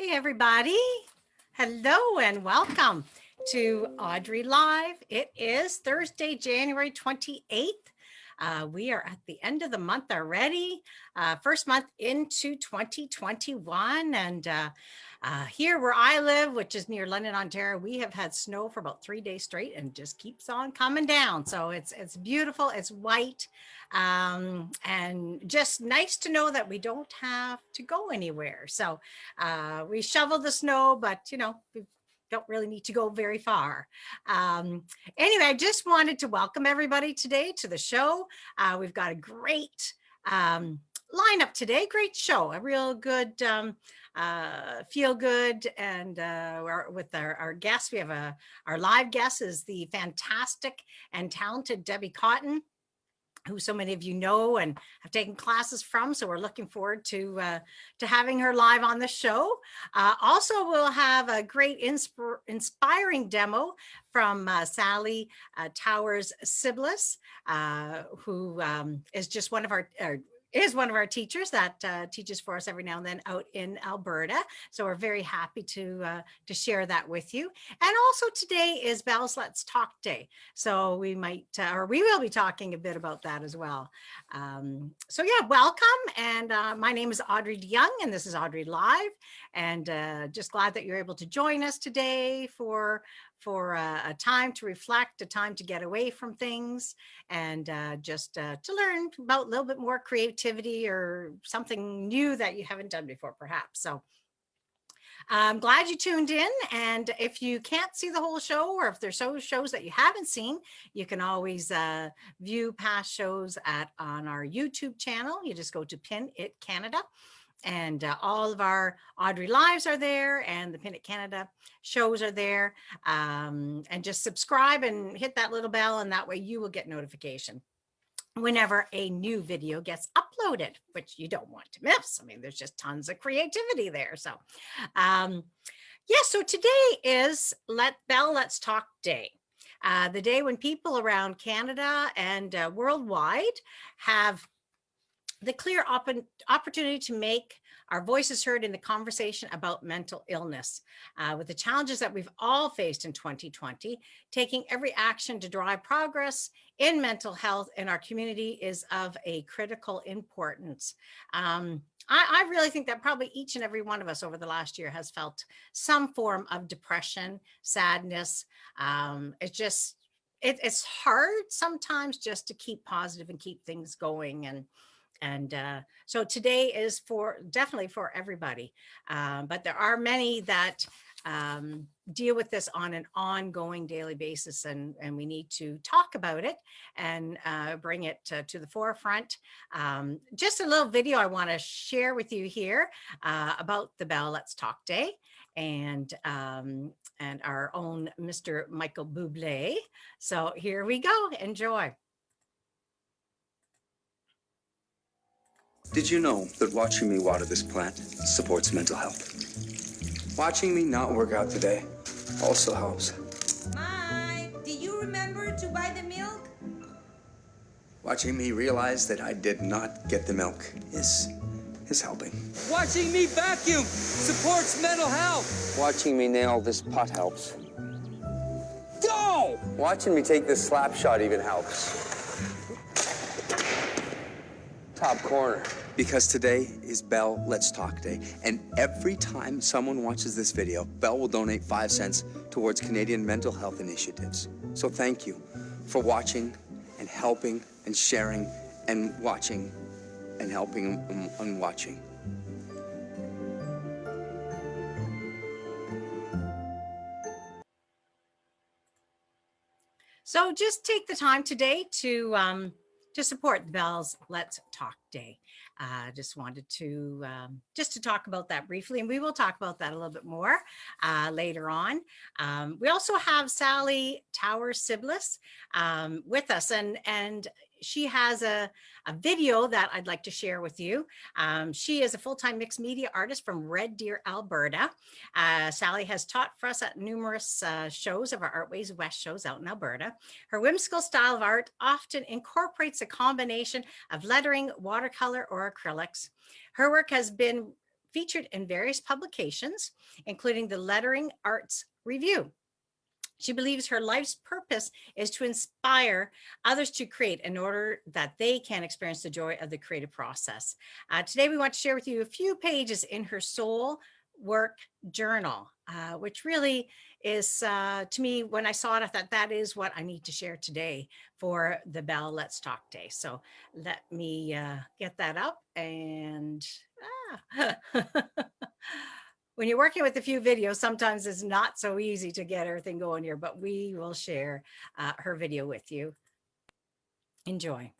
Hey, everybody. Hello and welcome to Audrey Live. It is Thursday, January 28th. We are at the end of the month already, first month into 2021. And here where I live, which is near London, Ontario, we have had snow for about 3 days straight and just keeps on coming down. So it's beautiful. It's white. And just nice to know that we don't have to go anywhere. So we shoveled the snow, but we don't really need to go very far. Anyway, I just wanted to welcome everybody today to the show. We've got a great lineup today, great show, a real good feel good. And with our guests, we have our live guest is the fantastic and talented Debbie Cotton, who so many of you know and have taken classes from. So we're looking forward to having her live on the show. Also, we'll have a great inspiring demo from Sally Towers-Sybblis, who is just one of our teachers that teaches for us every now and then out in Alberta. So we're very happy to share that with you. And also today is Belle's Let's Talk Day. So we might, or we will be talking a bit about that as well. So yeah, welcome. And my name is Audrey DeYoung, and this is Audrey Live. And just glad that you're able to join us today for a time to reflect, a time to get away from things, and just to learn about a little bit more creativity or something new that you haven't done before, perhaps. So I'm glad you tuned in. And if you can't see the whole show, or if there's shows that you haven't seen, you can always view past shows on our YouTube channel. You just go to Pin It Canada. And all of our Audrey Lives are there, and the Pin It Canada shows are there. And just subscribe and hit that little bell, and that way you will get notification whenever a new video gets uploaded, which you don't want to miss. I mean, there's just tons of creativity there. So so today is Let's Talk Day. The day when people around Canada and worldwide have the clear opportunity to make our voices heard in the conversation about mental illness. With the challenges that we've all faced in 2020, taking every action to drive progress in mental health in our community is of a critical importance. I really think that probably each and every one of us over the last year has felt some form of depression, sadness. It's hard sometimes just to keep positive and keep things going. And so today is definitely for everybody. But there are many that deal with this on an ongoing daily basis, and we need to talk about it and bring it to the forefront. Just a little video I want to share with you here about the Bell Let's Talk Day and our own Mr. Michael Bublé. So here we go. Enjoy. Did you know that watching me water this plant supports mental health? Watching me not work out today also helps. Mike, do you remember to buy the milk? Watching me realize that I did not get the milk is helping. Watching me vacuum supports mental health. Watching me nail this pot helps. Go! Watching me take this slap shot even helps. Top corner. Because today is Bell Let's Talk Day, and every time someone watches this video, Bell will donate 5 cents towards Canadian mental health initiatives. So thank you for watching and helping and sharing and watching and helping and watching. So just take the time today to support the Bell's Let's Talk Day. Just wanted to talk about that briefly, and we will talk about that a little bit more later on. We also have Sally Towers-Sybblis with us, and she has a video that I'd like to share with you. She is a full-time mixed media artist from Red Deer, Alberta. Sally has taught for us at numerous shows of our Artways West shows out in Alberta. Her whimsical style of art often incorporates a combination of lettering, watercolor, or acrylics. Her work has been featured in various publications, including the Lettering Arts Review. She believes her life's purpose is to inspire others to create in order that they can experience the joy of the creative process. Today, we want to share with you a few pages in her soul work journal, which really is, to me, when I saw it, I thought that is what I need to share today for the Bell Let's Talk Day. So let me get that up and when you're working with a few videos, sometimes it's not so easy to get everything going here, but we will share her video with you. Enjoy.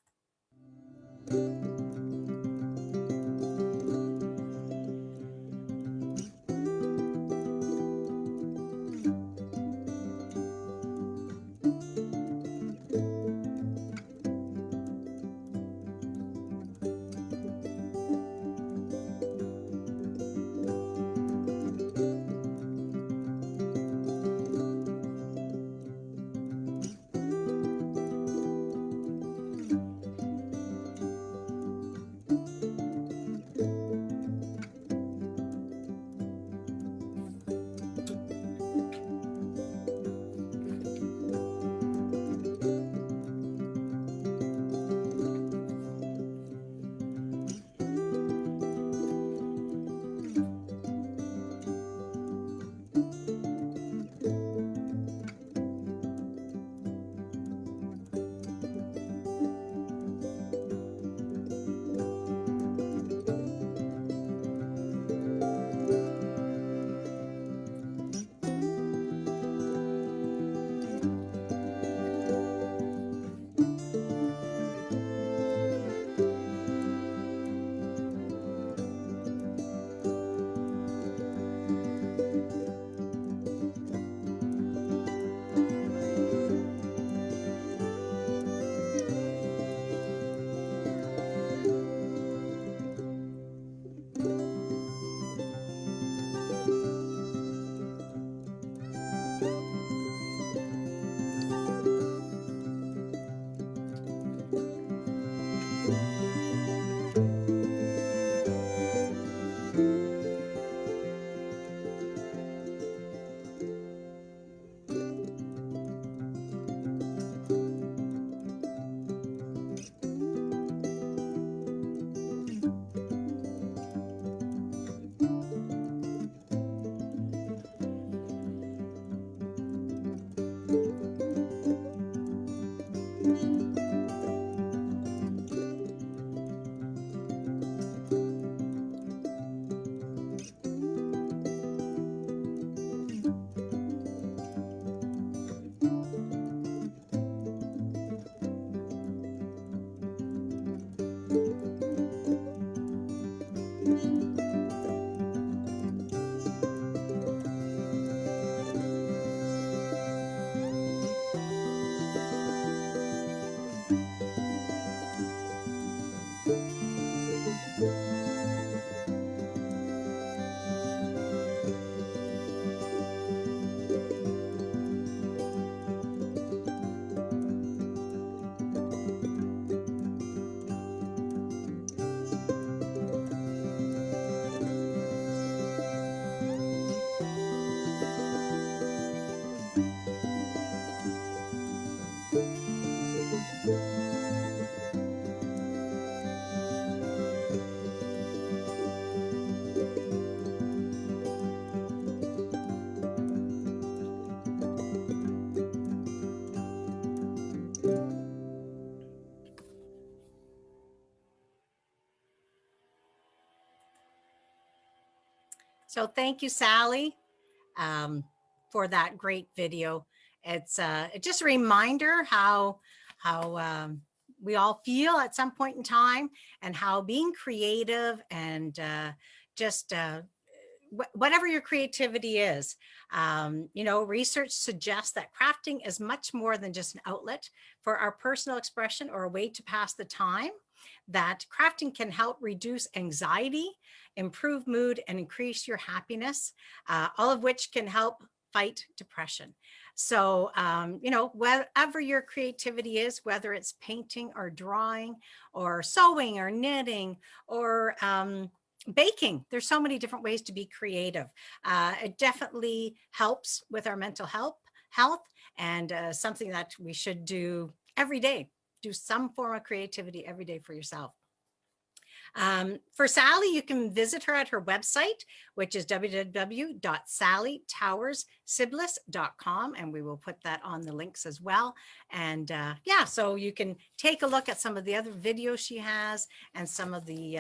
So thank you, Sally, for that great video. It's just a reminder how we all feel at some point in time, and how being creative and just whatever your creativity is, research suggests that crafting is much more than just an outlet for our personal expression or a way to pass the time. That crafting can help reduce anxiety, improve mood, and increase your happiness, all of which can help fight depression. So, whatever your creativity is, whether it's painting or drawing or sewing or knitting or baking. There's so many different ways to be creative. It definitely helps with our mental health, and something that we should do every day. Do some form of creativity every day for yourself. For Sally, you can visit her at her website, which is www.sallytowerssybblis.com. And we will put that on the links as well. And yeah, so you can take a look at some of the other videos she has and some of the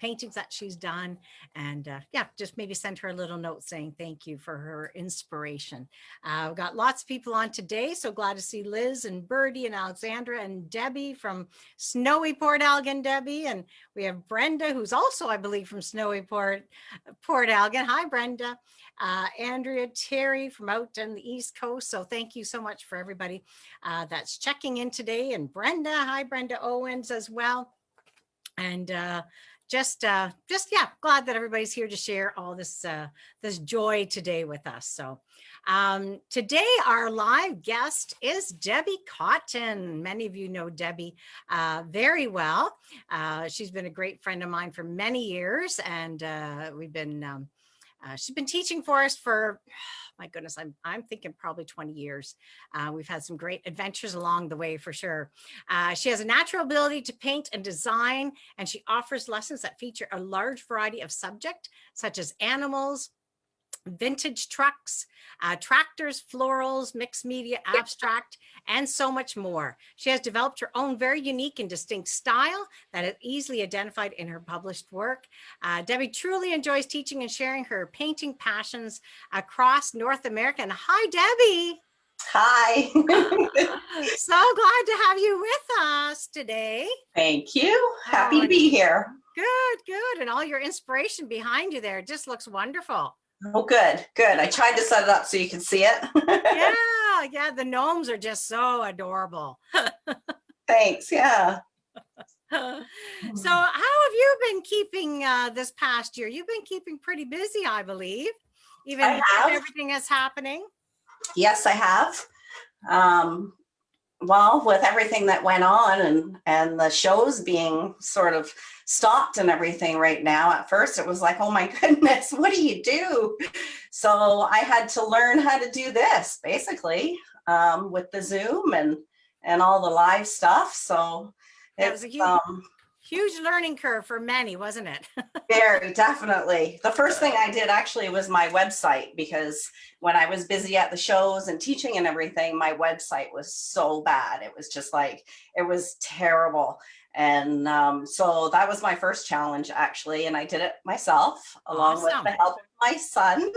paintings that she's done. And yeah, just maybe send her a little note saying thank you for her inspiration. We've got lots of people on today. So glad to see Liz and Birdie and Alexandra and Debbie from snowy Port Elgin, Debbie. And we have Brenda, who's also, I believe, from snowy Port Elgin. Hi, Brenda. Andrea, Terry from out on the East Coast. So thank you so much for everybody that's checking in today. And Brenda, hi, Brenda Owens as well. And just yeah, glad that everybody's here to share all this this joy today with us. So today our live guest is Debbie Cotton. Many of you know Debbie very well. She's been a great friend of mine for many years, and she's been teaching for us for, my goodness, I'm thinking probably 20 years. We've had some great adventures along the way for sure. She has a natural ability to paint and design, and she offers lessons that feature a large variety of subjects, such as animals, vintage trucks, tractors, florals, mixed media, abstract, and so much more. She has developed her own very unique and distinct style that is easily identified in her published work. Debbie truly enjoys teaching and sharing her painting passions across North America. And hi, Debbie. Hi. So glad to have you with us today. Thank you. Happy to be here. Good. And all your inspiration behind you there just looks wonderful. Oh, good. I tried to set it up so you can see it. Yeah. The gnomes are just so adorable. Thanks. Yeah. So how have you been keeping this past year? You've been keeping pretty busy, I believe, even with everything that's happening. Yes, I have. Well, with everything that went on and the shows being sort of stopped and everything right now, at first it was like, oh my goodness, what do you do? So I had to learn how to do this basically with the Zoom and all the live stuff. So it was a huge learning curve for many, wasn't it? Very definitely. The first thing I did actually was my website, because when I was busy at the shows and teaching and everything, my website was so bad. It was just like, it was terrible. And so that was my first challenge actually. And I did it myself along with the help of my son.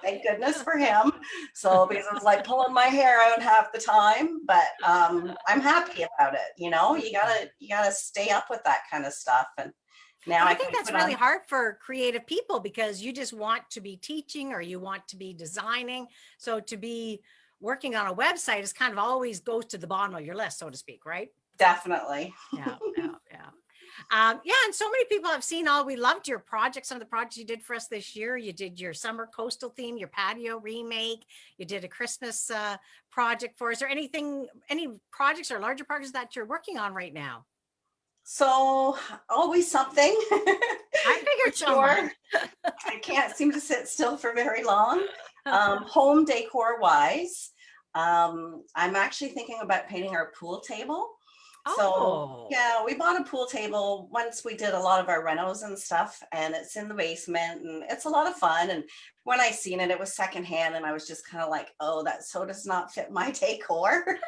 Thank goodness for him. So because it was like pulling my hair out half the time, but I'm happy about it. You know, you gotta stay up with that kind of stuff. And now I think that's really hard for creative people, because you just want to be teaching or you want to be designing. So to be working on a website is kind of always goes to the bottom of your list, so to speak, right? Definitely. Yeah. And so many people have seen we loved your projects, some of the projects you did for us this year. You did your summer coastal theme, your patio remake, you did a Christmas project for us. Is there any projects or larger projects that you're working on right now? So always something. I figured sure. I can't seem to sit still for very long. Home decor wise, I'm actually thinking about painting our pool table. So yeah, we bought a pool table once we did a lot of our renos and stuff, and it's in the basement and it's a lot of fun. And when I seen it, it was secondhand, and I was just kind of like, oh, that so does not fit my decor.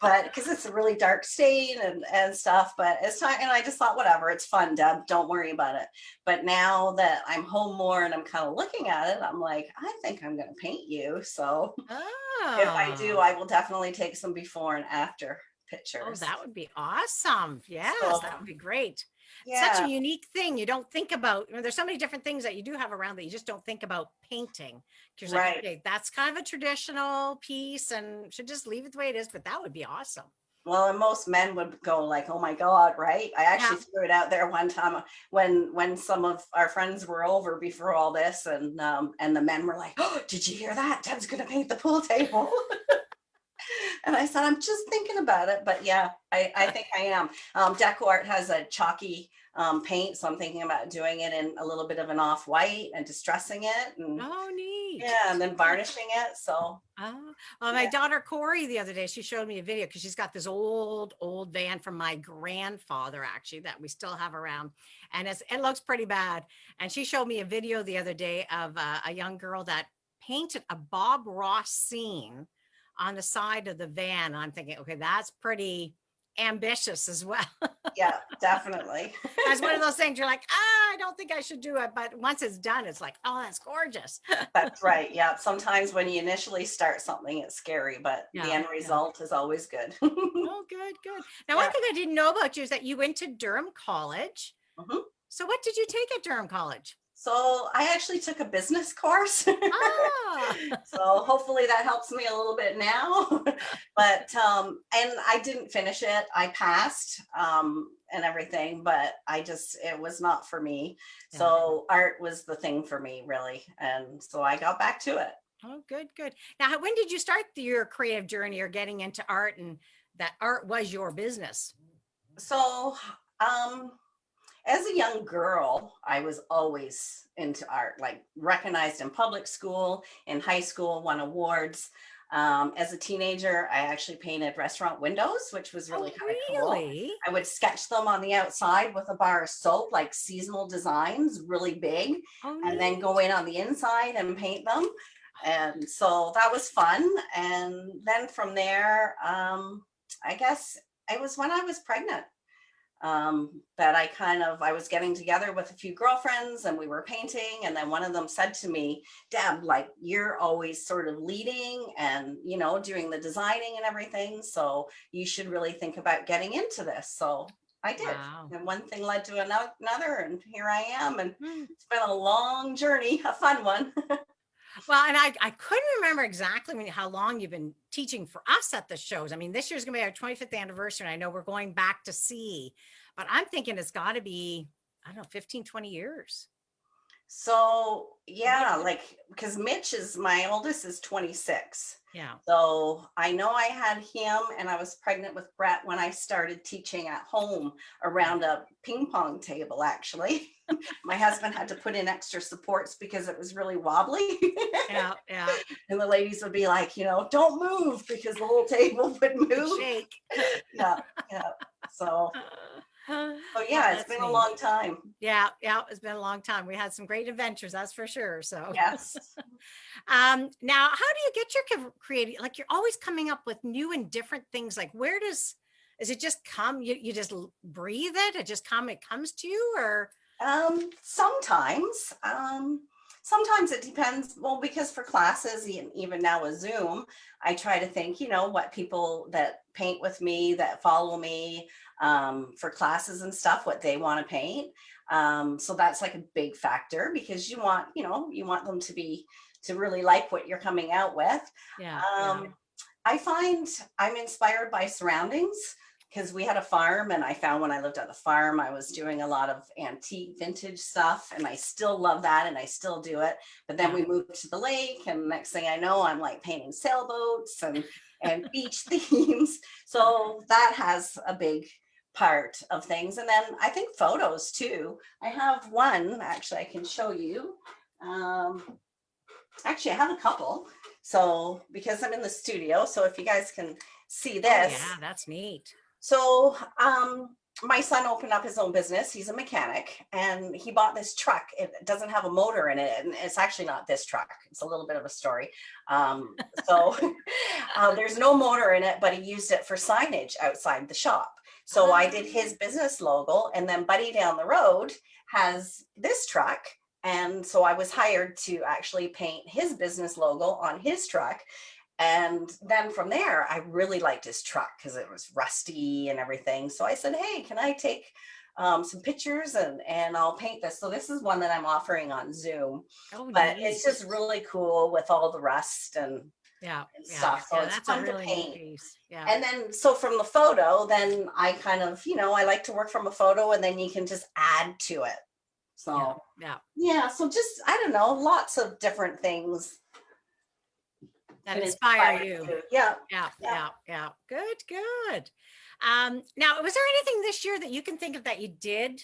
But because it's a really dark stain and stuff, but it's time. And I just thought, whatever, it's fun, Deb, don't worry about it. But now that I'm home more and I'm kind of looking at it, I'm like, I think I'm going to paint you. So if I do, I will definitely take some before and after pictures. Oh, that would be awesome. Yes, so, that would be great. Yeah. Such a unique thing. You don't think about, there's so many different things that you do have around that you just don't think about painting. Because right. Like, okay, that's kind of a traditional piece and should just leave it the way it is, but that would be awesome. Well, and most men would go like, oh my God, right? I actually threw it out there one time when some of our friends were over before all this, and the men were like, oh, did you hear that? Deb's gonna paint the pool table. And I said, I'm just thinking about it. But yeah, I think I am. Deco Art has a chalky paint. So I'm thinking about doing it in a little bit of an off-white and distressing it, and Oh, neat. yeah, and then varnishing it. So Oh, well, my daughter Corey the other day, she showed me a video because she's got this old van from my grandfather, actually, that we still have around, and it looks pretty bad. And she showed me a video the other day of a young girl that painted a Bob Ross scene on the side of the van. I'm thinking, okay, that's pretty ambitious as well. yeah, definitely. That's one of those things you're like, I don't think I should do it. But once it's done, it's like, oh, that's gorgeous. That's right. Yeah. Sometimes when you initially start something, it's scary, but the end result is always good. Oh, good, good. Now, one thing I didn't know about you is that you went to Durham College. Mhm. So what did you take at Durham College? So I actually took a business course. Ah, So hopefully that helps me a little bit now. But and I didn't finish it. I passed and everything, but it was not for me. Yeah. So art was the thing for me, really. And so I got back to it. oh, good, good. Now, when did you start your creative journey or getting into art and that art was your business? So as a young girl, I was always into art, like recognized in public school, in high school, won awards. As a teenager, I actually painted restaurant windows, which was really kind of cool. Really? I would sketch them on the outside with a bar of soap, like seasonal designs, really big, Oh, and then neat. go in on the inside and paint them. And so that was fun. And then from there, I guess it was when I was pregnant that I was getting together with a few girlfriends and we were painting. And then one of them said to me, Deb, like you're always sort of leading and, doing the designing and everything. So you should really think about getting into this. So I did. Wow. And one thing led to another. And here I am. And Hmm. it's been a long journey, a fun one. Well, and I couldn't remember exactly how long you've been teaching for us at the shows. I mean, this year's gonna be our 25th anniversary. And I know we're going back to see, but I'm thinking it's got to be, I don't know, 15, 20 years. So yeah, like because my oldest is 26. Yeah. So I know I had him and I was pregnant with Brett when I started teaching at home around a ping pong table, actually. My husband had to put in extra supports because it was really wobbly. Yeah. Yeah. And the ladies would be like, don't move because the whole table would move. Shake. Yeah. Yeah. So Oh, yeah, it's that's been a neat. long time. Yeah, yeah, it's been a long time. We had some great adventures, that's for sure. So, Yes. now how do you get your creative? Like you're always coming up with new and different things. Like is it just come? You just breathe it. It comes to you, or Sometimes. Sometimes it depends. Well, because for classes, even now with Zoom, I try to think, what people that paint with me, that follow me for classes and stuff, what they want to paint. So that's like a big factor because you want them to really like what you're coming out with. yeah, I find I'm inspired by surroundings because we had a farm and I found when I lived at the farm, I was doing a lot of antique vintage stuff and I still love that and I still do it. But then we moved to the lake and next thing I know, I'm like painting sailboats and beach themes. So that has a big part of things. And then I think photos too. I have one, actually, I can show you. Actually, I have a couple. So because I'm in the studio, so if you guys can see this. yeah, that's neat. So my son opened up his own business. He's a mechanic and he bought this truck. It doesn't have a motor in it. And it's actually not this truck. It's a little bit of a story. There's no motor in it, but he used it for signage outside the shop. So I did his business logo and then Buddy down the road has this truck. And so I was hired to actually paint his business logo on his truck. And then from there, I really liked his truck because it was rusty and everything. So I said, hey, can I take some pictures and I'll paint this. So this is one that I'm offering on Zoom. Oh, But nice. it's just really cool with all the rust and stuff. So it's that's fun a really to neat paint. piece. Yeah. And then, so from the photo, then I kind of, I like to work from a photo and then you can just add to it. So yeah. so just, I don't know, lots of different things That can inspire you. Yeah. Yeah. Good. Now, was there anything this year that you can think of that you did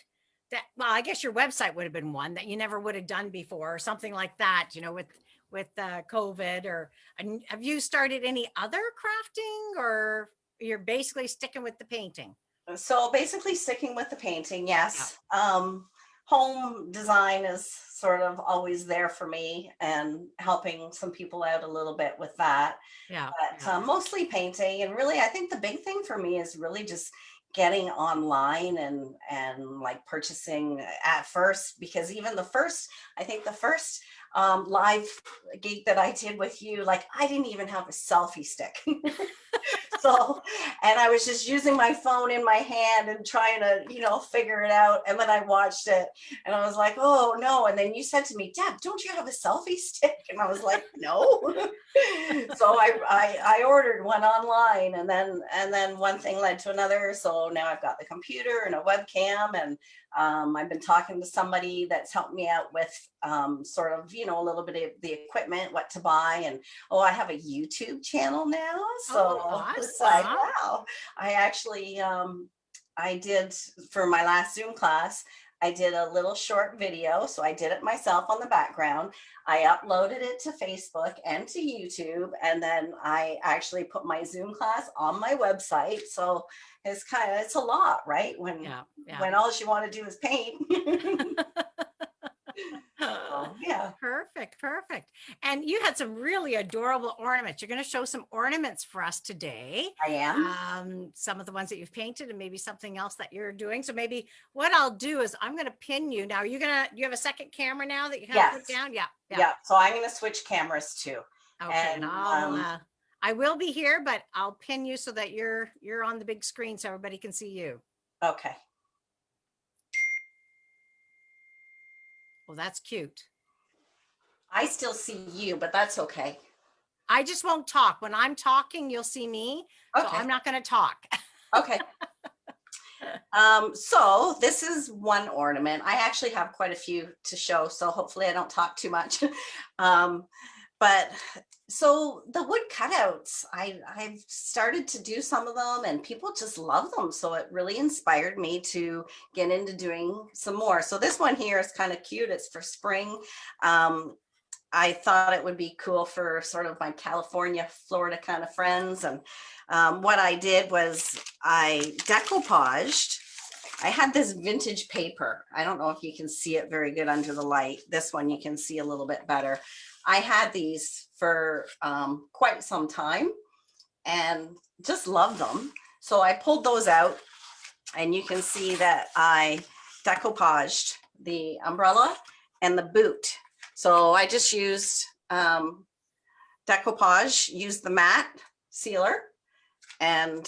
well, I guess your website would have been one that you never would have done before, or something like that, with COVID, or and have you started any other crafting, or you're basically sticking with the painting? So basically sticking with the painting, Yeah. yes. Home design is sort of always there for me and helping some people out a little bit with that. Yeah. But Yeah. mostly painting. And really, I think the big thing for me is really just getting online and like purchasing at first, because even the first, I think the first live gig that I did with you, like I didn't even have a selfie stick. So, and I was just using my phone in my hand and trying to, figure it out. And then I watched it and I was like, oh no. And then you said to me, Deb, don't you have a selfie stick? And I was like, no. So I ordered one online, and then one thing led to another. So now I've got the computer and a webcam, and I've been talking to somebody that's helped me out with sort of, a little bit of the equipment, what to buy. And I have a YouTube channel now. So Oh, it's like, awesome. wow. I actually, I did for my last Zoom class, I did a little short video. So I did it myself on the background. I uploaded it to Facebook and to YouTube. And then I actually put my Zoom class on my website. So it's a lot, right? Yeah. Yeah. When all you want to do is paint. So, yeah. Perfect. Perfect. And you had some really adorable ornaments. You're going to show some ornaments for us today. I am. Some of the ones that you've painted, and maybe something else that you're doing. So maybe what I'll do is I'm going to pin you. Now, you have a second camera now that you kind of put Yes. down? Yeah. Yeah. So I'm going to switch cameras too. Okay. And I will be here, but I'll pin you so that you're on the big screen so everybody can see you. okay. Well, that's cute. I still see you, but that's okay. I just won't talk. When I'm talking, you'll see me. So Okay. I'm not going to talk. Okay. So this is one ornament. I actually have quite a few to show, so hopefully I don't talk too much. But so the wood cutouts, I've started to do some of them and people just love them. So it really inspired me to get into doing some more. So this one here is kind of cute. It's for spring. I thought it would be cool for sort of my California, Florida kind of friends. And what I did was I decoupaged. I had this vintage paper. I don't know if you can see it very good under the light. This one you can see a little bit better. I had these for quite some time and just loved them. So I pulled those out and you can see that I decoupaged the umbrella and the boot. So I just used decoupage, used the matte sealer and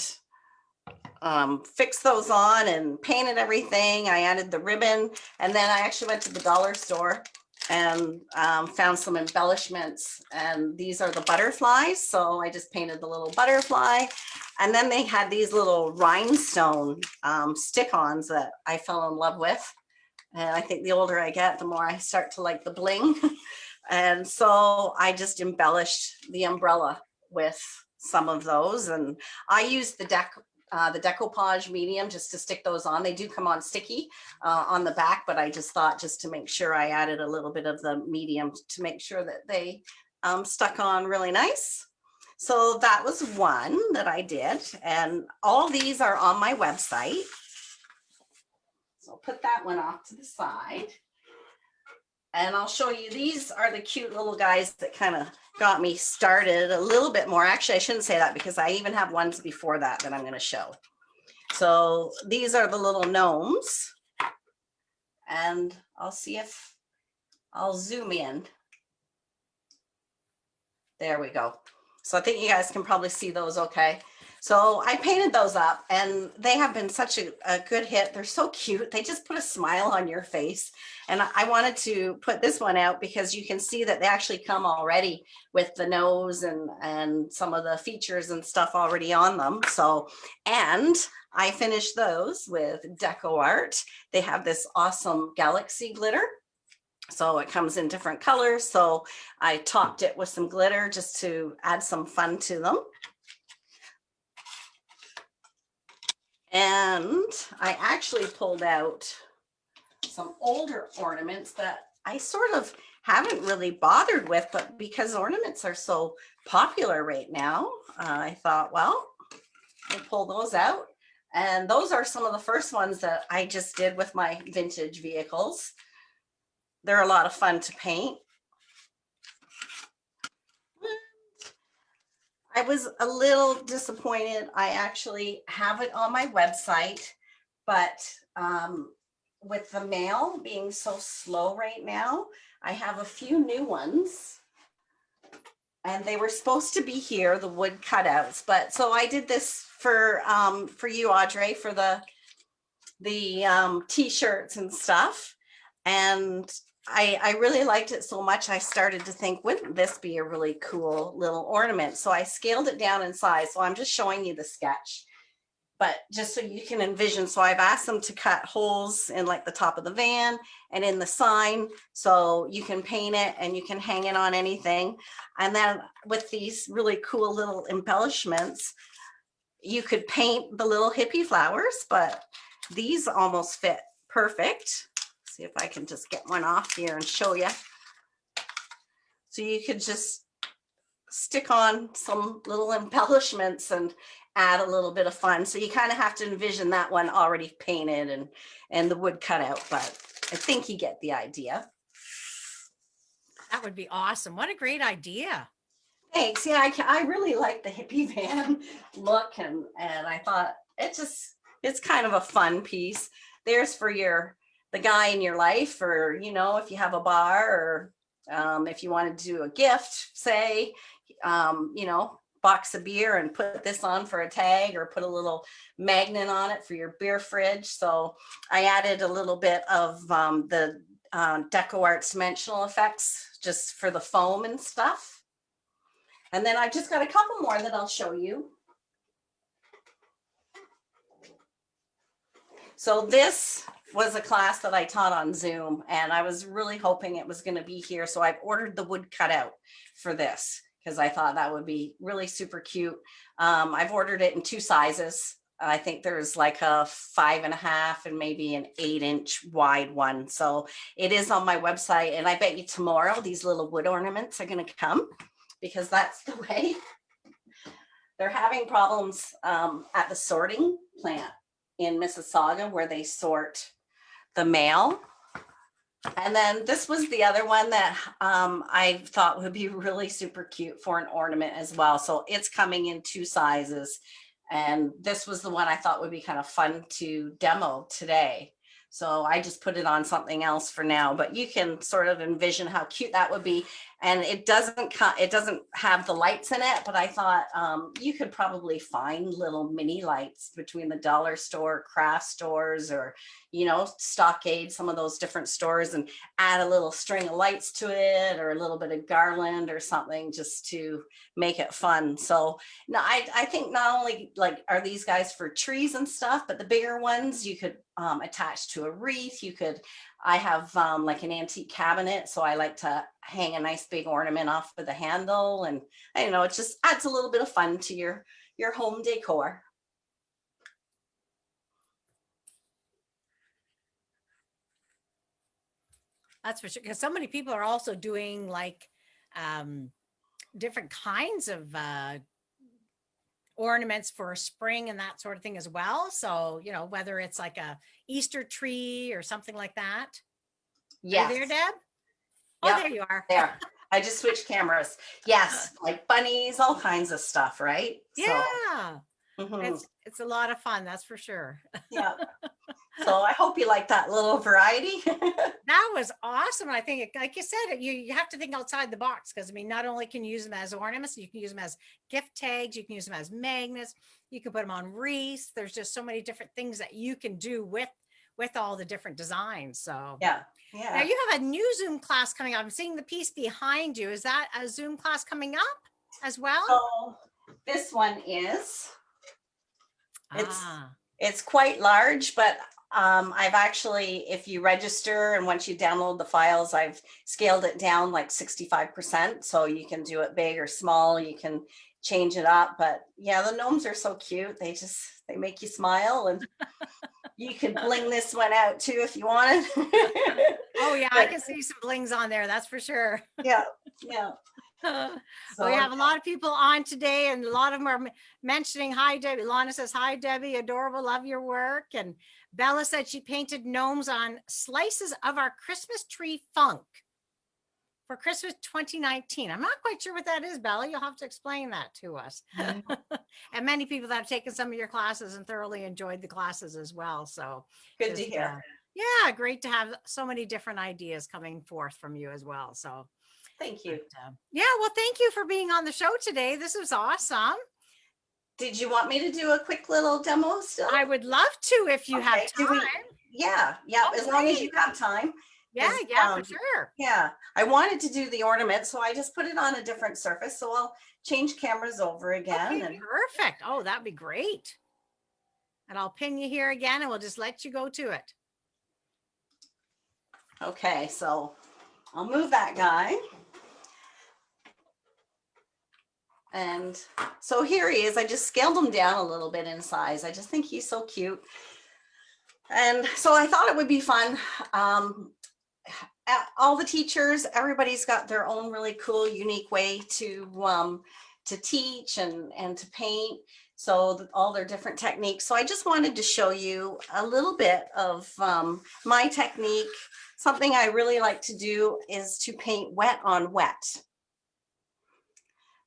fixed those on and painted everything. I added the ribbon, and then I actually went to the dollar store and found some embellishments, and these are the butterflies. So I just painted the little butterfly, and then they had these little rhinestone stick-ons that I fell in love with. And I think the older I get, the more I start to like the bling. And so I just embellished the umbrella with some of those, and I used the decoupage medium just to stick those on. They do come on sticky on the back, but I just thought, just to make sure, I added a little bit of the medium to make sure that they stuck on really nice. So that was one that I did, and all these are on my website. So I'll put that one off to the side. And I'll show you, these are the cute little guys that kind of got me started a little bit more. Actually, I shouldn't say that because I even have ones before that I'm going to show. So these are the little gnomes. And I'll see if I'll zoom in. There we go. So I think you guys can probably see those okay. So I painted those up and they have been such a good hit. They're so cute. They just put a smile on your face. And I wanted to put this one out because you can see that they actually come already with the nose and some of the features and stuff already on them. So, and I finished those with Deco Art. They have this awesome galaxy glitter. So it comes in different colors. So I topped it with some glitter just to add some fun to them. And I actually pulled out some older ornaments that I sort of haven't really bothered with, but because ornaments are so popular right now, I thought, well, I'll pull those out. And those are some of the first ones that I just did with my vintage vehicles. They're a lot of fun to paint. I was a little disappointed. I actually have it on my website, but with the mail being so slow right now, I have a few new ones. And they were supposed to be here, the wood cutouts. But so I did this for you, Audrey, for the t-shirts and stuff. And I really liked it so much, I started to think, wouldn't this be a really cool little ornament? So I scaled it down in size. So I'm just showing you the sketch, but just so you can envision. So I've asked them to cut holes in like the top of the van and in the sign, so you can paint it and you can hang it on anything. And then with these really cool little embellishments, you could paint the little hippie flowers, but these almost fit perfect. See if I can just get one off here and show you. So you could just stick on some little embellishments and add a little bit of fun. So you kind of have to envision that one already painted and the wood cut out, but I think you get the idea. That would be awesome. What a great idea. Thanks. Yeah, I really like the hippie van look, and I thought it's kind of a fun piece. There's for the guy in your life, or if you have a bar, or if you want to do a gift, say, box of beer and put this on for a tag, or put a little magnet on it for your beer fridge. So I added a little bit of the Deco Arts dimensional effects just for the foam and stuff. And then I've just got a couple more that I'll show you. So this was a class that I taught on Zoom, and I was really hoping it was going to be here. So I've ordered the wood cutout for this because I thought that would be really super cute. I've ordered it in 2 sizes. I think there's like a 5.5 and maybe an 8-inch wide one. So it is on my website, and I bet you tomorrow these little wood ornaments are going to come, because that's the way. They're having problems at the sorting plant in Mississauga, where they sort the mail. And then this was the other one that I thought would be really super cute for an ornament as well. So it's coming in 2 sizes. And this was the one I thought would be kind of fun to demo today. So I just put it on something else for now, but you can sort of envision how cute that would be. And it doesn't have the lights in it, but I thought you could probably find little mini lights between the dollar store, craft stores, or, Stockade, some of those different stores, and add a little string of lights to it, or a little bit of garland or something, just to make it fun. So now I think not only are these guys for trees and stuff, but the bigger ones you could attach to a wreath. I have like an antique cabinet, so I like to hang a nice big ornament off of the handle, and I don't know, it just adds a little bit of fun to your home decor. That's for sure. Because so many people are also doing like different kinds of ornaments for spring and that sort of thing as well. So, whether it's like a Easter tree or something like that. Yeah. There, Deb? Oh, Yep. there you are. There. I just switched cameras. Yes, like bunnies, all kinds of stuff, right? Yeah. So, It's a lot of fun, that's for sure. yeah. So I hope you like that little variety. That was awesome. I think, like you said, you have to think outside the box, because not only can you use them as ornaments, you can use them as gift tags, you can use them as magnets, you can put them on wreaths. There's just so many different things that you can do with all the different designs. So Yeah. Now you have a new Zoom class coming up. I'm seeing the piece behind you. Is that a Zoom class coming up as well? So this one is. It's quite large, but I've actually, if you register and once you download the files, I've scaled it down like 65%. So you can do it big or small. You can change it up. But yeah, the gnomes are so cute. They make you smile, and you could bling this one out too if you wanted. Oh yeah, I But can see some blings on there. That's for sure. yeah, yeah. We So have a lot of people on today, and a lot of them are mentioning hi, Debbie. Lana says, hi, Debbie, adorable, love your work. And Bella said she painted gnomes on slices of our Christmas tree funk for Christmas 2019. I'm not quite sure what that is, Bella. You'll have to explain that to us. And many people that have taken some of your classes and thoroughly enjoyed the classes as well. So good to hear. Yeah, great to have so many different ideas coming forth from you as well. So Thank you. yeah, well, thank you for being on the show today. This was awesome. Did you want me to do a quick little demo still? I would love to if you have time. Yeah, Oh, as long as great. you have time. Yeah, for sure. Yeah, I wanted to do the ornament, so I just put it on a different surface. So I'll change cameras over again. Okay, perfect. Oh, that'd be great. And I'll pin you here again, and we'll just let you go to it. Okay, so I'll move that guy. And so here he is. I just scaled him down a little bit in size. I just think he's so cute. And so I thought it would be fun. All the teachers, everybody's got their own really cool, unique way to teach and to paint. So all their different techniques. So I just wanted to show you a little bit of my technique. Something I really like to do is to paint wet on wet.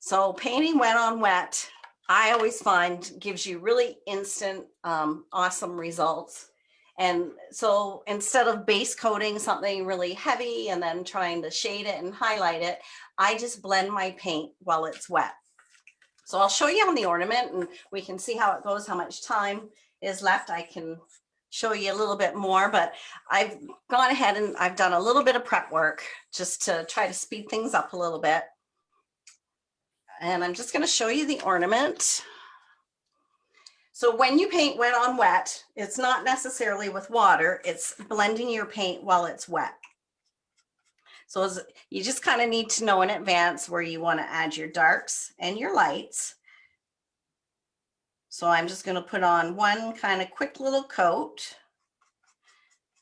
So painting wet on wet, I always find gives you really instant, awesome results. And so instead of base coating something really heavy and then trying to shade it and highlight it, I just blend my paint while it's wet. So I'll show you on the ornament, and we can see how it goes, how much time is left. I can show you a little bit more, but I've gone ahead and I've done a little bit of prep work just to try to speed things up a little bit. And I'm just going to show you the ornament. So when you paint wet on wet, it's not necessarily with water, it's blending your paint while it's wet. So you just kind of need to know in advance where you want to add your darks and your lights. So I'm just going to put on one kind of quick little coat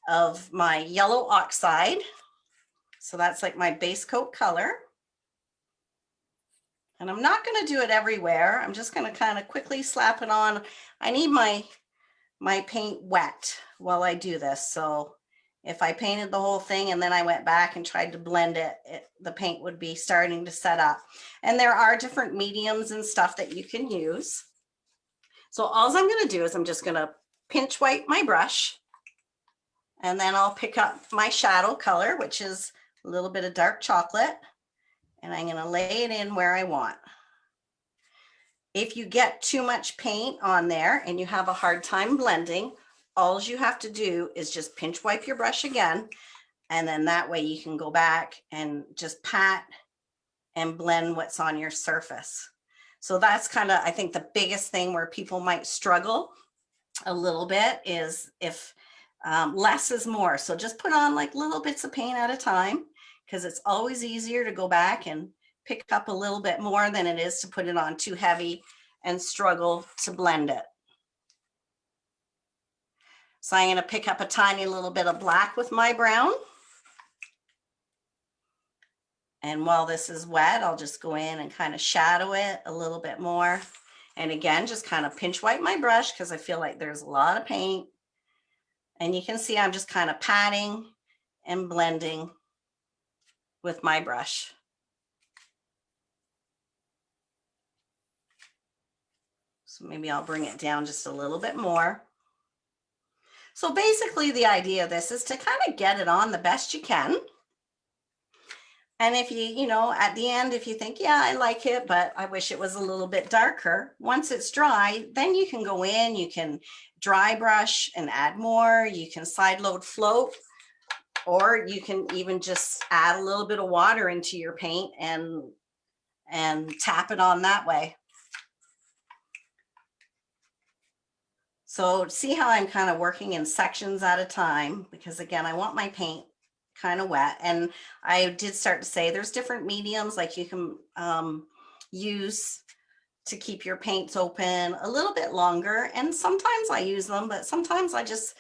of my yellow oxide. So that's like my base coat color. And I'm not going to do it everywhere. I'm just going to kind of quickly slap it on. I need my paint wet while I do this. So if I painted the whole thing and then I went back and tried to blend it, the paint would be starting to set up. And there are different mediums and stuff that you can use. So all I'm going to do is I'm just going to pinch wipe my brush, and then I'll pick up my shadow color, which is a little bit of dark chocolate, and I'm going to lay it in where I want. If you get too much paint on there and you have a hard time blending, all you have to do is just pinch wipe your brush again, and then that way you can go back and just pat and blend what's on your surface. So that's kind of, I think, the biggest thing where people might struggle a little bit is if less is more. So just put on like little bits of paint at a time, because it's always easier to go back and pick up a little bit more than it is to put it on too heavy and struggle to blend it. So I'm going to pick up a tiny little bit of black with my brown. And while this is wet, I'll just go in and kind of shadow it a little bit more. And again, just kind of pinch wipe my brush because I feel like there's a lot of paint. And you can see I'm just kind of patting and blending with my brush. So maybe I'll bring it down just a little bit more. So basically the idea of this is to kind of get it on the best you can. And if you know, at the end, if you think, yeah, I like it, but I wish it was a little bit darker, once it's dry, then you can go in, you can dry brush and add more, you can side load float, or you can even just add a little bit of water into your paint and tap it on that way. So see how I'm kind of working in sections at a time, because again, I want my paint kind of wet. And I did start to say there's different mediums, like you can use to keep your paints open a little bit longer. And sometimes I use them, but sometimes I just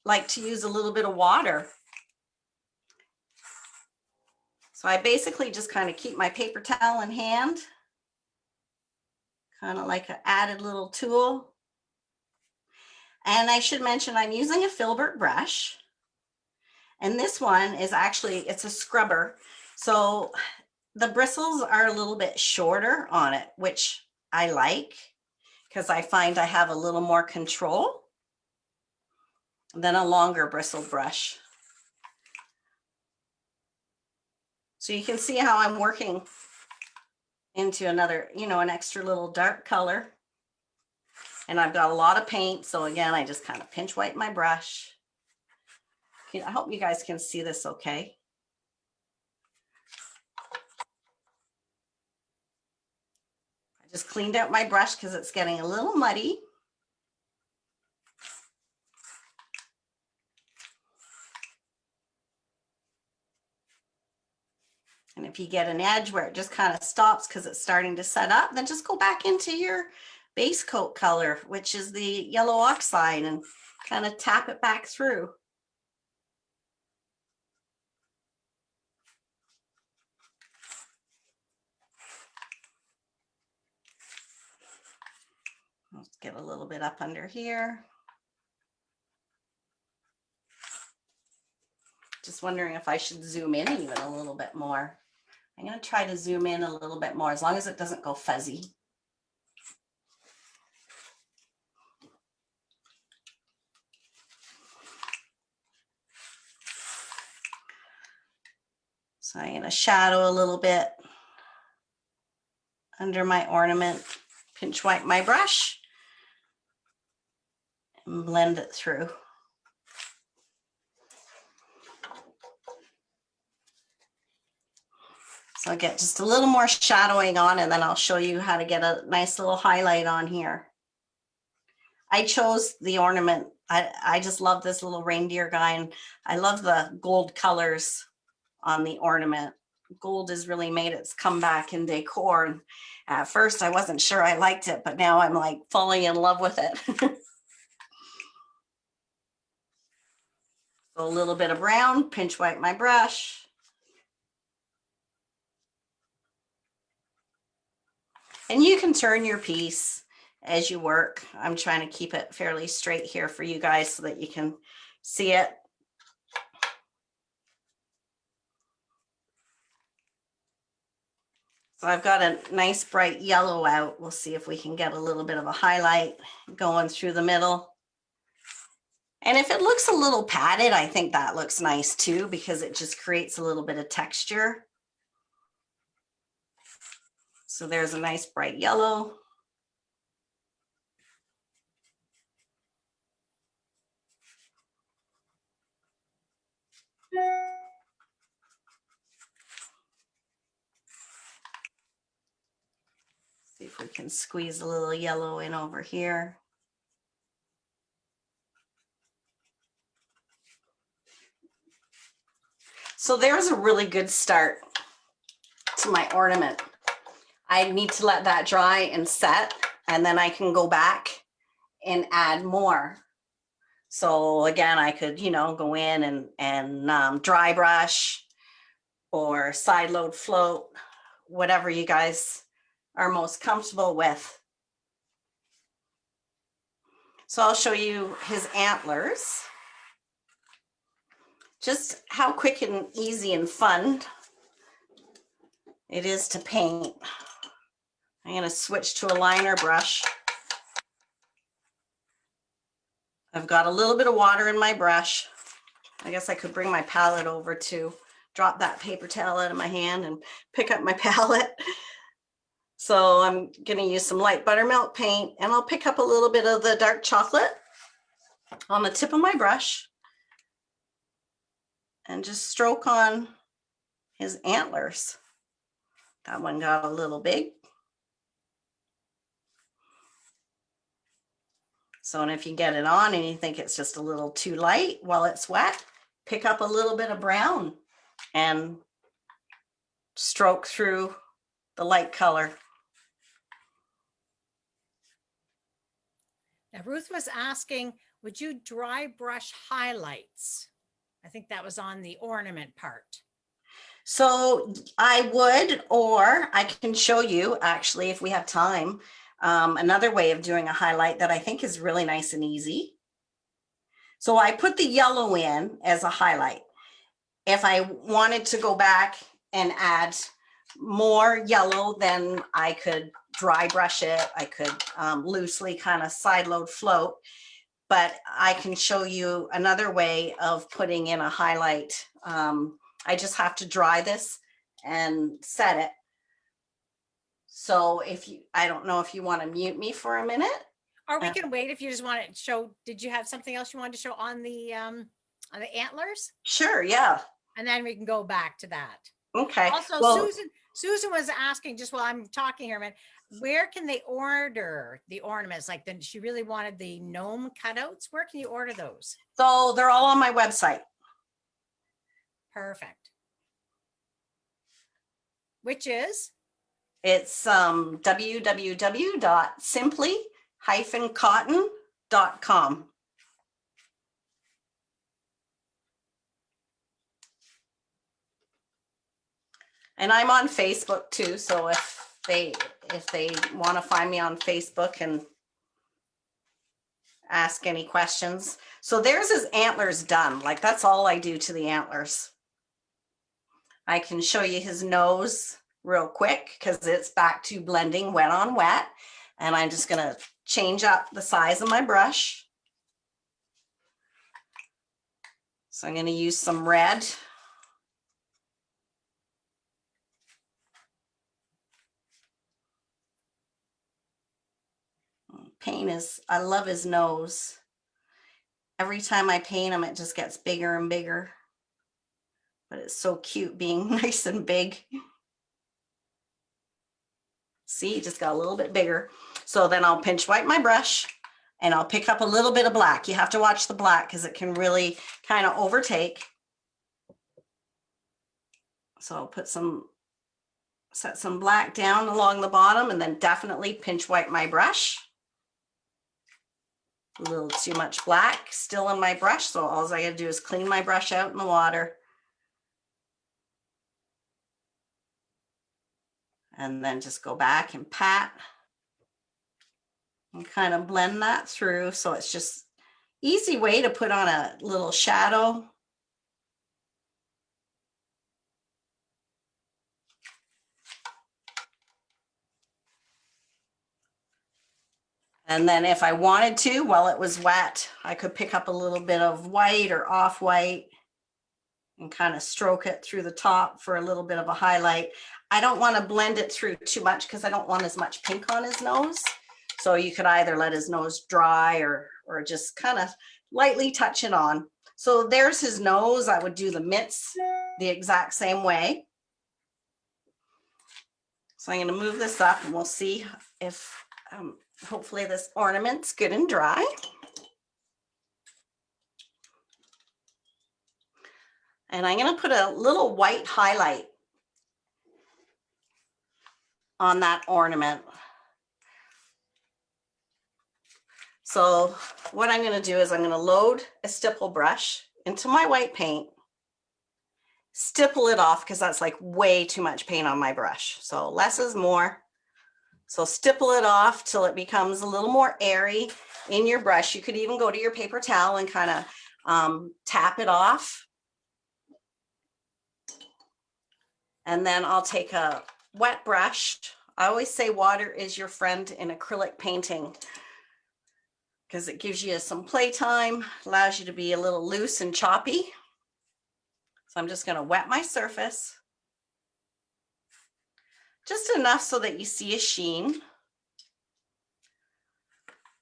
like to use a little bit of water. So I basically just kind of keep my paper towel in hand, kind of like an added little tool. And I should mention I'm using a filbert brush. And this one is actually, it's a scrubber. So the bristles are a little bit shorter on it, which I like because I find I have a little more control than a longer bristled brush. So you can see how I'm working into another, an extra little dark color. And I've got a lot of paint. So again, I just kind of pinch wipe my brush. I hope you guys can see this okay. I just cleaned out my brush because it's getting a little muddy. And if you get an edge where it just kind of stops because it's starting to set up, then just go back into your base coat color, which is the yellow oxide, and kind of tap it back through. Let's get a little bit up under here. Just wondering if I should zoom in even a little bit more. I'm going to try to zoom in a little bit more, as long as it doesn't go fuzzy. So I'm going to shadow a little bit under my ornament, pinch wipe my brush, and blend it through. So I'll get just a little more shadowing on, and then I'll show you how to get a nice little highlight on here. I chose the ornament. I just love this little reindeer guy, and I love the gold colors on the ornament. Gold has really made its comeback in decor. And at first I wasn't sure I liked it, but now I'm like falling in love with it. So a little bit of brown, pinch wipe my brush. And you can turn your piece as you work. I'm trying to keep it fairly straight here for you guys so that you can see it. So I've got a nice bright yellow out. We'll see if we can get a little bit of a highlight going through the middle. And if it looks a little padded, I think that looks nice too, because it just creates a little bit of texture. So there's a nice bright yellow. See if we can squeeze a little yellow in over here. So there's a really good start to my ornament. I need to let that dry and set, and then I can go back and add more. So again, I could, go in and dry brush or side load float, whatever you guys are most comfortable with. So I'll show you his antlers. Just how quick and easy and fun it is to paint. I'm going to switch to a liner brush. I've got a little bit of water in my brush. I guess I could bring my palette over to drop that paper towel out of my hand and pick up my palette. So I'm going to use some light buttermilk paint, and I'll pick up a little bit of the dark chocolate on the tip of my brush and just stroke on his antlers. That one got a little big. So, and if you get it on and you think it's just a little too light while it's wet, pick up a little bit of brown and stroke through the light color. Now, Ruth was asking, would you dry brush highlights? I think that was on the ornament part. So I would, or I can show you actually, if we have time, another way of doing a highlight that I think is really nice and easy. So I put the yellow in as a highlight. If I wanted to go back and add more yellow, then I could dry brush it. I could loosely kind of side load float, but I can show you another way of putting in a highlight. I just have to dry this and set it. So if you, I don't know if you want to mute me for a minute. Or we can wait if you just want to show. Did you have something else you wanted to show on the antlers? Sure, yeah. And then we can go back to that. Okay. Also, well, Susan was asking, just while I'm talking here a minute, where can they order the ornaments? Like, then she really wanted the gnome cutouts. Where can you order those? so they're all on my website. Perfect. Which is? It's www.simply-cotton.com. And I'm on Facebook too, so if they want to find me on Facebook and ask any questions. So there's his antlers done. Like, that's all I do to the antlers. I can show you his nose real quick because it's back to blending wet on wet. And I'm just gonna change up the size of my brush. So I'm gonna use some red. Paint is, I love his nose. Every time I paint him, it just gets bigger and bigger. But it's so cute being nice and big. See, it just got a little bit bigger. So then I'll pinch wipe my brush and I'll pick up a little bit of black. You have to watch the black because it can really kind of overtake. So I'll put set some black down along the bottom and then definitely pinch wipe my brush. A little too much black still in my brush, so all I gotta do is clean my brush out in the water. And then just go back and pat and kind of blend that through. So it's just easy way to put on a little shadow. And then if I wanted to, while it was wet, I could pick up a little bit of white or off-white and kind of stroke it through the top for a little bit of a highlight. I don't want to blend it through too much because I don't want as much pink on his nose. So you could either let his nose dry or just kind of lightly touch it on. So there's his nose. I would do the mitts the exact same way. So I'm going to move this up and we'll see if hopefully this ornament's good and dry. And I'm going to put a little white highlight on that ornament. So what I'm going to do is I'm going to load a stipple brush into my white paint, stipple it off because that's like way too much paint on my brush. So less is more. So stipple it off till it becomes a little more airy in your brush. You could even go to your paper towel and kind of tap it off. And then I'll take a wet brush. I always say water is your friend in acrylic painting because it gives you some playtime, allows you to be a little loose and choppy. So I'm just going to wet my surface. Just enough so that you see a sheen.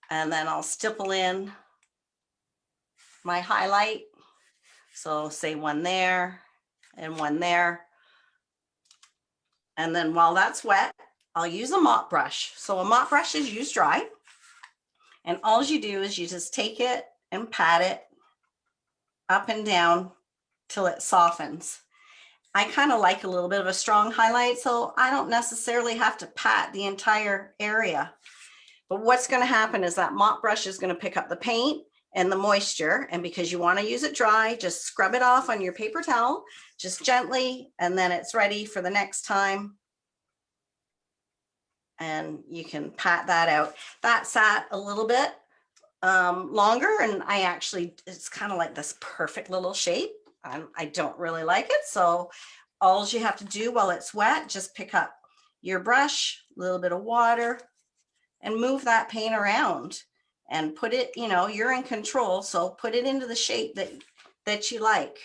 And then I'll stipple in my highlight. So say one there and one there. And then while that's wet, I'll use a mop brush. So a mop brush is used dry. And all you do is you just take it and pat it up and down till it softens. I kind of like a little bit of a strong highlight, so I don't necessarily have to pat the entire area. But what's going to happen is that mop brush is going to pick up the paint and the moisture. And because you want to use it dry, just scrub it off on your paper towel, just gently, and then it's ready for the next time. And you can pat that out. That sat a little bit longer, and I actually, it's kind of like this perfect little shape. I don't really like it. So all you have to do while it's wet, just pick up your brush, a little bit of water, and move that paint around and put it, you're in control. So put it into the shape that you like.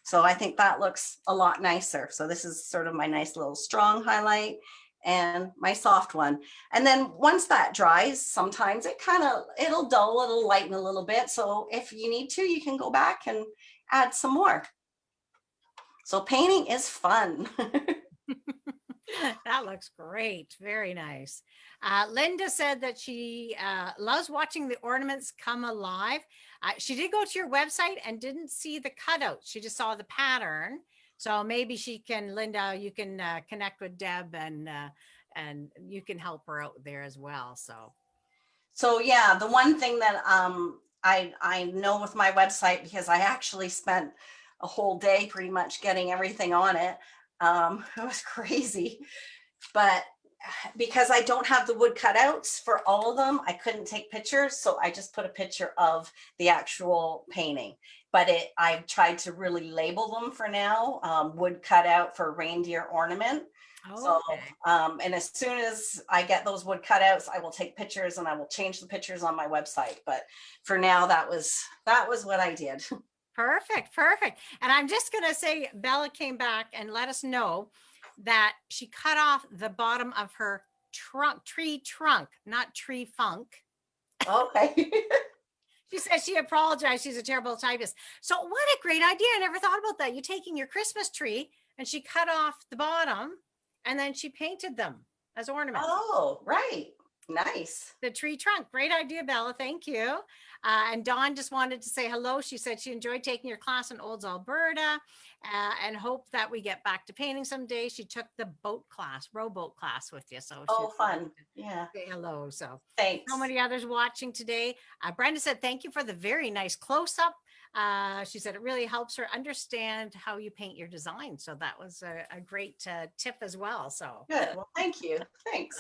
So I think that looks a lot nicer. So this is sort of my nice little strong highlight and my soft one. And then once that dries, sometimes it'll dull, it'll lighten a little bit. So if you need to, you can go back and add some more. So painting is fun. That looks great. Very nice. Linda said that she loves watching the ornaments come alive. She did go to your website and didn't see the cutout. She just saw the pattern. So maybe she can, Linda, you can connect with Deb and you can help her out there as well. So yeah, the one thing that I know with my website, because I actually spent a whole day pretty much getting everything on it. It was crazy, but because I don't have the wood cutouts for all of them, I couldn't take pictures. So I just put a picture of the actual painting, but I've tried to really label them for now. Wood cutout for reindeer ornament. So, and as soon as I get those wood cutouts, I will take pictures and I will change the pictures on my website. But for now, that was what I did. Perfect. And I'm just going to say, Bella came back and let us know that she cut off the bottom of her tree trunk, not tree funk. Okay. She says she apologized. She's a terrible typist. So what a great idea. I never thought about that. You taking your Christmas tree and she cut off the bottom and then she painted them as ornaments. Oh, right. Nice. The tree trunk. Great idea, Bella. Thank you. And Dawn just wanted to say hello. She said she enjoyed taking your class in Olds, Alberta, and hope that we get back to painting someday. She took the rowboat class with you. So fun. Yeah. Say hello. So thanks. So many others watching today. Brenda said, thank you for the very nice close-up. She said it really helps her understand how you paint your design. So that was a great tip as well. So good. Well, thank you. Thanks.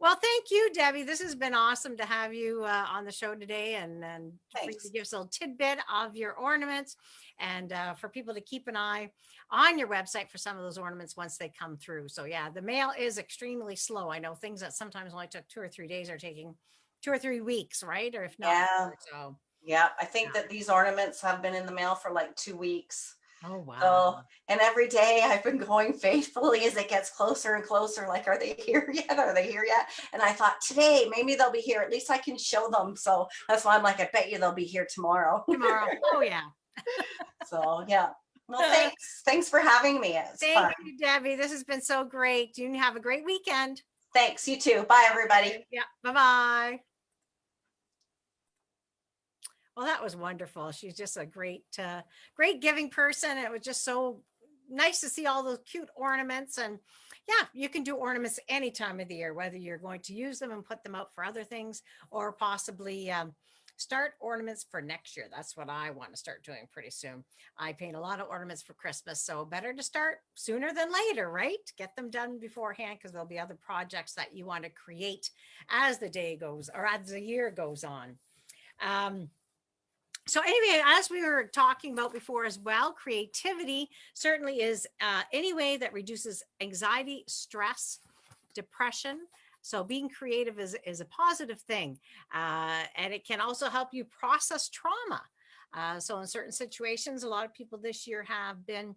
Well, thank you, Debbie. This has been awesome to have you on the show today and for you to give us a little tidbit of your ornaments and for people to keep an eye on your website for some of those ornaments once they come through. So yeah, the mail is extremely slow. I know things that sometimes only took 2 or 3 days are taking 2 or 3 weeks, right? Or if not more, so. Yeah, I think that these ornaments have been in the mail for like 2 weeks. Oh, wow. So, and every day I've been going faithfully as it gets closer and closer, like, are they here yet? Are they here yet? And I thought today, maybe they'll be here. At least I can show them. So that's why I'm like, I bet you they'll be here tomorrow. Oh, yeah. So, yeah. Well, thanks for having me. Thank you, Debbie. This has been so great. You have a great weekend. Thanks. You too. Bye, everybody. Yeah. Bye-bye. Well, that was wonderful. She's just a great giving person. It was just so nice to see all those cute ornaments. And yeah, you can do ornaments any time of the year, whether you're going to use them and put them out for other things or possibly start ornaments for next year. That's what I want to start doing pretty soon. I paint a lot of ornaments for Christmas, so better to start sooner than later, right? Get them done beforehand because there'll be other projects that you want to create as the day goes or as the year goes on. So anyway, as we were talking about before as well, creativity certainly is any way that reduces anxiety, stress, depression. So being creative is a positive thing. And it can also help you process trauma. So in certain situations, a lot of people this year have been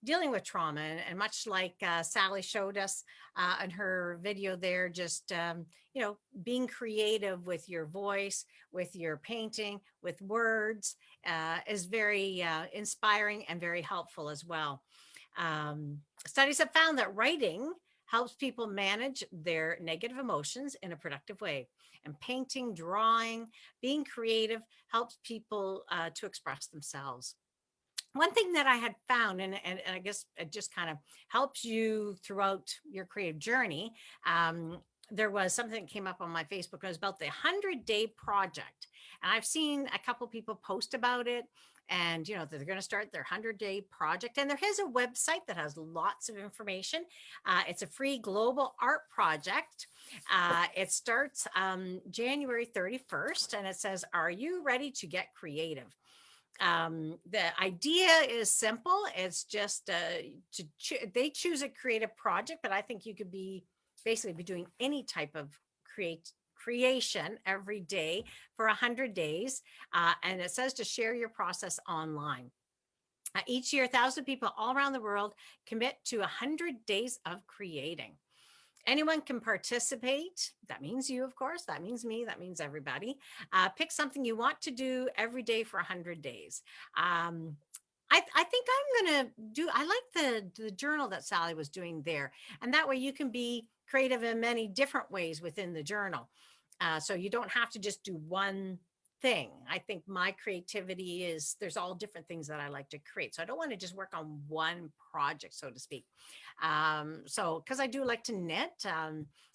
dealing with trauma and much like Sally showed us in her video there, just, being creative with your voice, with your painting, with words is very inspiring and very helpful as well. Studies have found that writing helps people manage their negative emotions in a productive way. And painting, drawing, being creative helps people to express themselves. One thing that I had found, and I guess it just kind of helps you throughout your creative journey, there was something that came up on my Facebook. It was about the 100-day project. And I've seen a couple people post about it, and that they're going to start their 100-day project. And there is a website that has lots of information. It's a free global art project. It starts January 31st, and it says, "Are you ready to get creative?" The idea is simple. It's just they choose a creative project, but I think you could basically be doing any type of creation every day for 100 days. And it says to share your process online. Each year, 1,000 people all around the world commit to 100 days of creating. Anyone can participate. That means you, of course. That means me. That means everybody. Pick something you want to do every day for 100 days. I think I'm going to I like the journal that Sally was doing there. And that way you can be creative in many different ways within the journal. So you don't have to just do one thing. I think my creativity there's all different things that I like to create. So I don't want to just work on one project, so to speak. So because I do like to knit,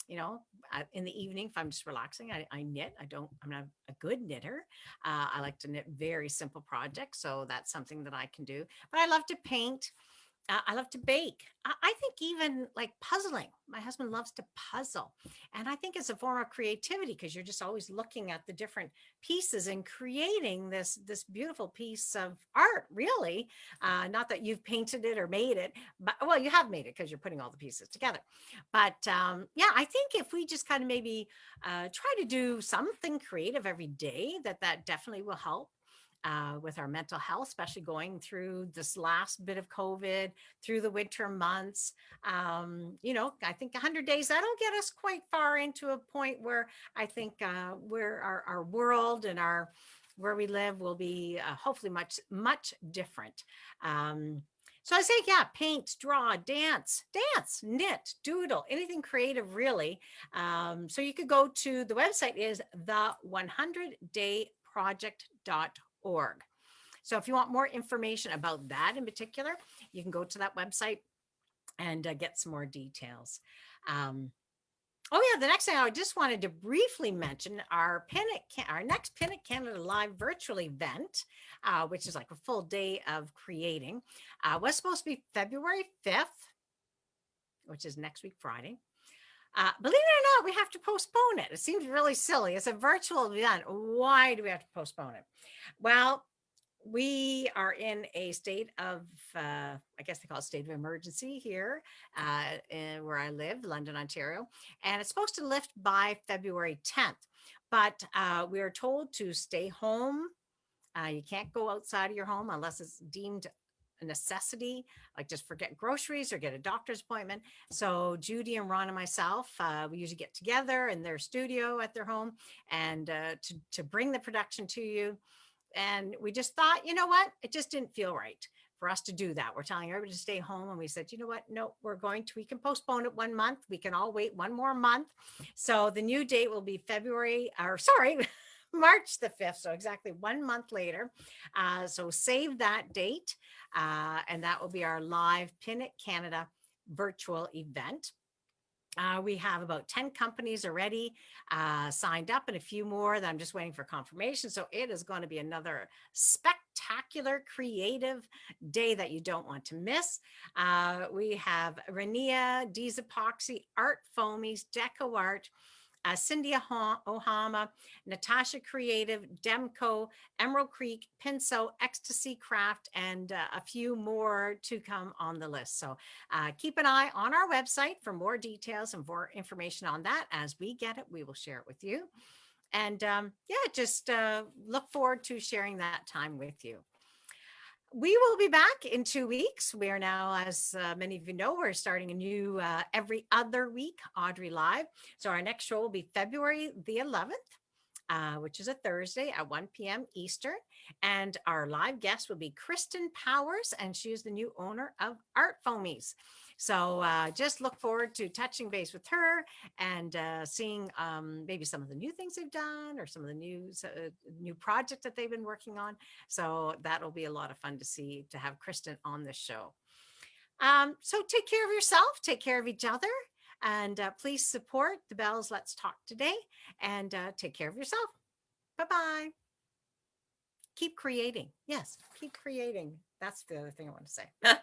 in the evening, if I'm just relaxing, I knit. I'm not a good knitter. I like to knit very simple projects. So that's something that I can do, but I love to paint. I love to bake. I think even like puzzling. My husband loves to puzzle. And I think it's a form of creativity because you're just always looking at the different pieces and creating this beautiful piece of art, really. Not that you've painted it or made it, but well, you have made it because you're putting all the pieces together. But yeah, I think if we just kind of maybe try to do something creative every day, that definitely will help with our mental health, especially going through this last bit of COVID, through the winter months. I think 100 days, that'll get us quite far into a point where I think where our world and where we live will be hopefully much, much different. So I say, yeah, paint, draw, dance, knit, doodle, anything creative, really. So you could go to the website is the100dayproject.org. So if you want more information about that in particular, you can go to that website and get some more details. Oh yeah, the next thing I just wanted to briefly mention our next Pin It Canada Live virtual event, which is like a full day of creating, was supposed to be February 5th, which is next week, Friday. Believe it or not, we have to postpone it. It seems really silly. It's a virtual event. Why do we have to postpone it? Well, we are in a state of, I guess they call it state of emergency here where I live, London, Ontario. And it's supposed to lift by February 10th. But we are told to stay home. You can't go outside of your home unless it's deemed a necessity, like just forget groceries or get a doctor's appointment. So Judy and Ron and myself, we usually get together in their studio at their home and to bring the production to you. And we just thought, you know what? It just didn't feel right for us to do that. We're telling everybody to stay home. And we said, you know what? No, we can postpone it 1 month. We can all wait one more month. So the new date will be March the 5th. So exactly 1 month later. So save that date. And that will be our live Pin It Canada virtual event. We have about 10 companies already signed up and a few more that I'm just waiting for confirmation. So it is going to be another spectacular creative day that you don't want to miss. We have Rania, Deez Epoxy, Art Foamies, Deco Art, Cindy Ohama, Natasha Creative, Demco, Emerald Creek, Pinso, Ecstasy Craft, and a few more to come on the list. So keep an eye on our website for more details and more information on that. As we get it, we will share it with you. And just look forward to sharing that time with you. We will be back in 2 weeks. We are now, as many of you know, we're starting a new every other week Audrey Live. So our next show will be February the 11th, which is a Thursday at 1 p.m. Eastern. And our live guest will be Kristen Powers, and she is the new owner of Art Foamies. So just look forward to touching base with her and seeing maybe some of the new things they've done or some of the new projects that they've been working on. So that'll be a lot of fun to have Kristen on the show. So take care of yourself, take care of each other. And please support the Bells Let's Talk today and take care of yourself. Bye-bye. Keep creating. Yes, keep creating. That's the other thing I want to say.